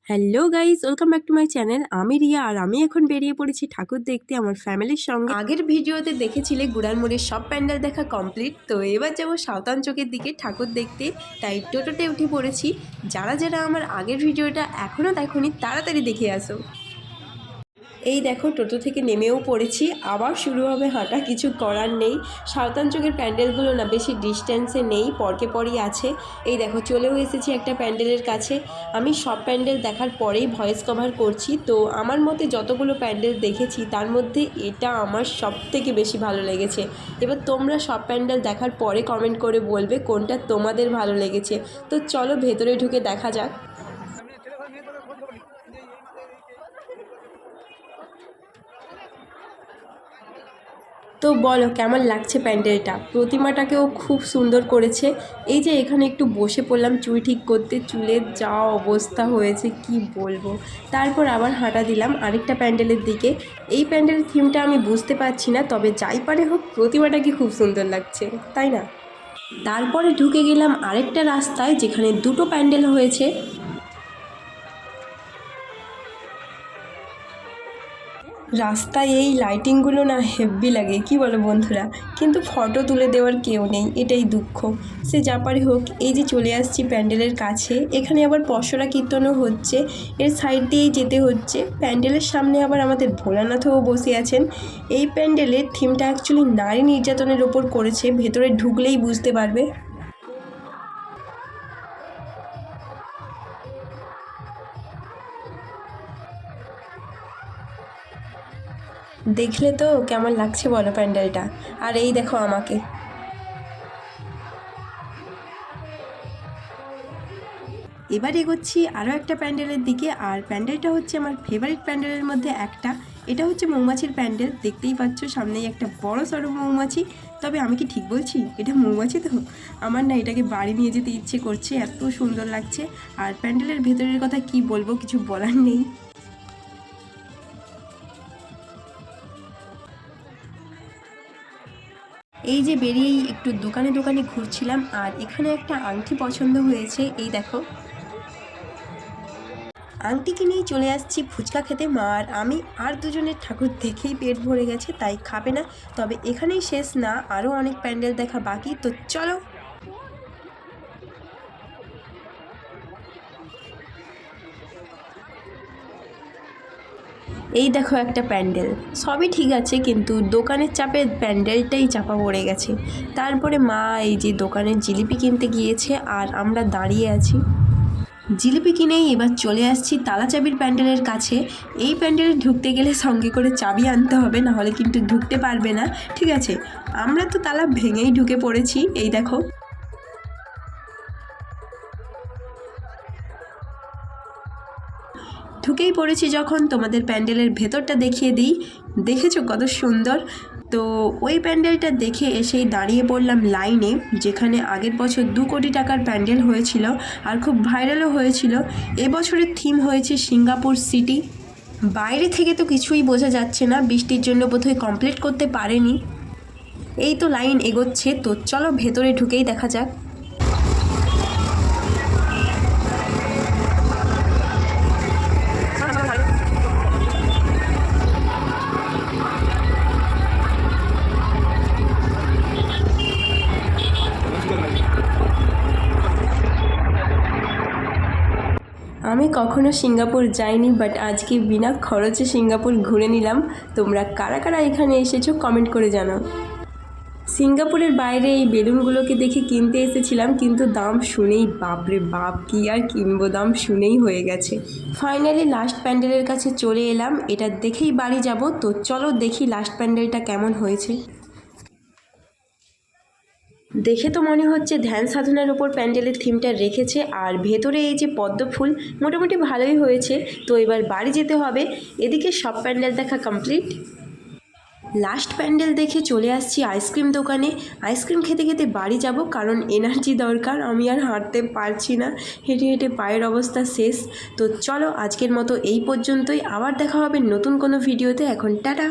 Hello guys, welcome back to my channel. আমি রিয়া আর আমি এখন বেরিয়ে পড়েছি ঠাকুর দেখতে আমার ফ্যামিলির সঙ্গে। আগের ভিডিওতে দেখেছিলে গুড়ারমোড়ের সব প্যান্ডেল দেখা কমপ্লিট, তো এবার যাবো সাঁওতাল চকের দিকে ঠাকুর দেখতে। তাই টোটোতে উঠে পড়েছি। যারা যারা আমার আগের ভিডিওটা এখনও দেখোনি তাড়াতাড়ি দেখে আসো। এই দেখো টোটো থেকে নেমেও পড়েছি, আবার শুরু হবে হাঁটা, কিছু করার নেই। সাঁওতাল চকের প্যান্ডেলগুলো না বেশি ডিস্টেন্সে নেই, পরকে পরই আছে। এই দেখো চলেও এসেছি একটা প্যান্ডেলের কাছে। আমি সব প্যান্ডেল দেখার পরেই ভয়েস কভার করছি, তো আমার মতে যতগুলো প্যান্ডেল দেখেছি তার মধ্যে এটা আমার সব থেকে বেশি ভালো লেগেছে। এবার তোমরা সব প্যান্ডেল দেখার পরে কমেন্ট করে বলবে কোনটা তোমাদের ভালো লেগেছে। তো চলো ভেতরে ঢুকে দেখা যাক। তো বলো কেমন লাগছে প্যান্ডেলটা? প্রতিমাটাকেও খুব সুন্দর করেছে। এই যে এখানে একটু বসে পড়লাম চুল ঠিক করতে, চুলের যা অবস্থা হয়েছে কি বলবো। তারপর আবার হাঁটা দিলাম আরেকটা প্যান্ডেলের দিকে। এই প্যান্ডেলের থিমটা আমি বুঝতে পারছি না, তবে যাই পারে হোক প্রতিমাটাকে খুব সুন্দর লাগছে, তাই না? তারপরে ঢুকে গেলাম আরেকটা রাস্তায় যেখানে দুটো প্যান্ডেল হয়েছে। রাস্তায় এই লাইটিংগুলো না হেভি লাগে, কি বলো বন্ধুরা? কিন্তু ফটো তুলে দেওয়ার কেউ নেই, এটাই দুঃখ। সে যা পারে হোক। এই যে চলে আসছি প্যান্ডেলের কাছে, এখানে আবার পসরা কীর্তনও হচ্ছে, এর সাইড দিয়েই যেতে হচ্ছে। প্যান্ডেলের সামনে আবার আমাদের ভোলানাথও বসে আছেন। এই প্যান্ডেলের থিমটা অ্যাকচুয়ালি নারী নির্যাতনের ওপর করেছে, ভেতরে ঢুকলেই বুঝতে পারবে। দেখলে তো কেমন লাগছে বলো প্যান্ডেলটা? আর এই দেখো আমাকে। এবার এগোচ্ছি আরও একটা প্যান্ডেলের দিকে, আর প্যান্ডেলটা হচ্ছে আমার ফেভারিট প্যান্ডেলের মধ্যে একটা। এটা হচ্ছে মৌমাছির প্যান্ডেল, দেখতেই পাচ্ছ সামনেই একটা বড় সড়ো মৌমাছি। তবে আমি কি ঠিক বলছি এটা মৌমাছি তো? আমার না এটাকে বাড়ি নিয়ে যেতে ইচ্ছে করছে, এত সুন্দর লাগছে। আর প্যান্ডেলের ভেতরের কথা কি বলবো, কিছু বলার নেই। এই যে বেরিয়েই একটু দোকানে দোকানে ঘুরছিলাম, আর এখানে একটা আংটি পছন্দ হয়েছে, এই দেখো। আংটি কিনেই চলে আসছি ফুচকা খেতে। মা আর আমি আর দুজনের ঠাকুর দেখেই পেট ভরে গেছে, তাই খাবে না। তবে এখানেই শেষ না, আরও অনেক প্যান্ডেল দেখা বাকি, তো চলো। এই দেখো একটা প্যান্ডেল, সবই ঠিক আছে কিন্তু দোকানের চাপে প্যান্ডেলটাই চাপা পড়ে গেছে। তারপরে মা এই যে দোকানের জিলিপি কিনতে গিয়েছে, আর আমরা দাঁড়িয়ে আছি। জিলিপি কিনেই এবার চলে আসছি তালা চাবির প্যান্ডেলের কাছে। এই প্যান্ডেলে ঢুকতে গেলে সঙ্গে করে চাবি আনতে হবে, না হলে কিন্তু ঢুকতে পারবে না। ঠিক আছে, আমরা তো তালা ভেঙেই ঢুকে পড়েছি, এই দেখো। ঢুকেই পড়েছি যখন, তোমাদের প্যান্ডেলের ভেতরটা দেখিয়ে দিই। দেখেছো কত সুন্দর? তো ওই প্যান্ডেলটা দেখে এসেই দাঁড়িয়ে পড়লাম লাইনে, যেখানে আগের বছর 2 কোটি টাকার প্যান্ডেল হয়েছিল আর খুব ভাইরালও হয়েছিল। এবছরের থিম হয়েছে সিঙ্গাপুর সিটি। বাইরে থেকে তো কিছুই বোঝা যাচ্ছে না, বৃষ্টির জন্য বোধহয় কমপ্লিট করতে পারেনি। এই তো লাইন এগোচ্ছে, তো চলো ভেতরে ঢুকেই দেখা যাক। আমি কখনো সিঙ্গাপুর যাইনি, বাট আজকে বিনা খরচে সিঙ্গাপুর ঘুরে নিলাম। তোমরা কারা কারা এখানে এসেছো কমেন্ট করে জানাও। সিঙ্গাপুরের বাইরে এই বেলুনগুলোকে দেখে কিনতে এসেছিলাম, কিন্তু দাম শুনেই বাপরে বাপ, কী আর কিনবো, দাম শুনেই হয়ে গেছে। ফাইনালি লাস্ট প্যান্ডেলের কাছে চলে এলাম, এটা দেখেই বাড়ি যাব, তো চলো দেখি লাস্ট প্যান্ডেলটা কেমন হয়েছে। দেখে তো মনে হচ্ছে ধ্যান সাধনার ওপর প্যান্ডেলের থিমটা রেখেছে, আর ভেতরে এই যে পদ্ম ফুল মোটামুটি ভালোই হয়েছে। তো এবার বাড়ি যেতে হবে। এদিকে সব প্যান্ডেল দেখা কমপ্লিট। লাস্ট প্যান্ডেল দেখে চলে আসছি আইসক্রিম দোকানে। আইসক্রিম খেতে খেতে বাড়ি যাব, কারণ এনার্জি দরকার, আমি আর হাঁটতে পারছি না, হেঁটে হেঁটে পায়ের অবস্থা শেষ। তো চলো আজকের মতো এই পর্যন্তই, আবার দেখা হবে নতুন কোনো ভিডিওতে। এখন টাটা।